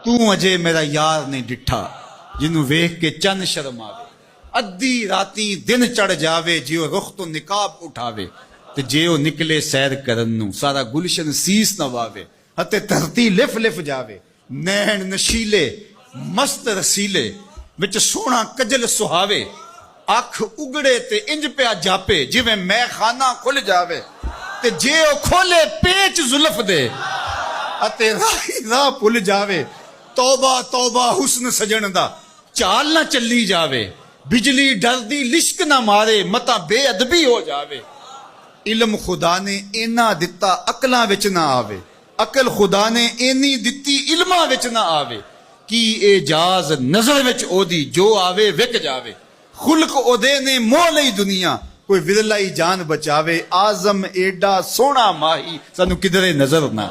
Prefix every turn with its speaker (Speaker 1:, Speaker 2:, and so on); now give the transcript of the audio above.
Speaker 1: ਤੂੰ ਅਜੇ ਮੇਰਾ ਯਾਰ ਨਹੀਂ ਡਿੱਠਾ ਜਿਹਨੂੰ ਵੇਖ ਕੇ ਚੰਨ ਸ਼ਰਮ ਆਵੇ। ਅੱਧੀ ਰਾਤੀ ਦਿਨ ਚੜ ਜਾਵੇ ਜੇ ਉਹ ਰੁਖ ਤੋਂ ਨਿਕਾਬ ਉਠਾਵੇ ਤੇ ਜੇ ਉਹ ਨਿਕਲੇ ਸੈਰ ਕਰਨ ਨੂੰ ਸਾਰਾ ਗੁਲਸ਼ਨ ਸੀਸ ਨਵਾਵੇ ਅਤੇ ਧਰਤੀ ਲਿਫ ਲਿਫ ਜਾਵੇ। ਨੈਣ ਨਸ਼ੀਲੇ ਮਸਤ ਰਸੀਲੇ ਵਿੱਚ ਸੋਹਣਾ ਕਜਲ ਸੁਹਾਵੇ। ਅੱਖ ਉਗੜੇ ਤੇ ਇੰਜ ਪਿਆ ਜਾਪੇ ਜਿਵੇਂ ਮੈਂ ਖਾਨਾ ਖੁੱਲ ਜਾਵੇ ਤੇ ਜੇ ਉਹ ਖੋਲੇ ਪੇਚ ਜ਼ੁਲਫ ਦੇ ਅਤੇ ਰਾਹੀ ਰਾਹ ਭੁੱਲ ਜਾਵੇ। ਤੌਬਾ ਤੌਬਾ ਹੁਸਨ ਸਜਣ ਦਾ ਚਾਲ ਨਾ ਚੱਲੀ ਜਾਵੇ। ਬਿਜਲੀ ਡਰਦੀ ਲਿਸ਼ਕ ਨਾ ਮਾਰੇ ਮਤਾ ਬੇਅਦਬੀ ਹੋ ਜਾਵੇ। ਇਲਮ ਖੁਦਾ ਨੇ ਇੰਨਾ ਦਿੱਤਾ ਅਕਲਾਂ ਵਿੱਚ ਨਾ ਆਵੇ। ਅਕਲ ਖੁਦਾ ਨੇ ਇੰਨੀ ਦਿੱਤੀ ਇਲਮਾਂ ਵਿੱਚ ਨਾ ਆਵੇ। ਕੀ ਇਜਾਜ਼ ਨਜ਼ਰ ਵਿੱਚ ਉਹਦੀ ਜੋ ਆਵੇ ਵਿਕ ਜਾਵੇ। ਖੁਲਕ ਉਹਦੇ ਨੇ ਮੋਹ ਲਈ ਦੁਨੀਆ ਕੋਈ ਵਿਰਲਾ ਹੀ ਜਾਨ ਬਚਾਵੇ। ਆਜ਼ਮ ਏਡਾ ਸੋਹਣਾ ਮਾਹੀ ਸਾਨੂੰ ਕਿਧਰੇ ਨਜ਼ਰ ਨਾ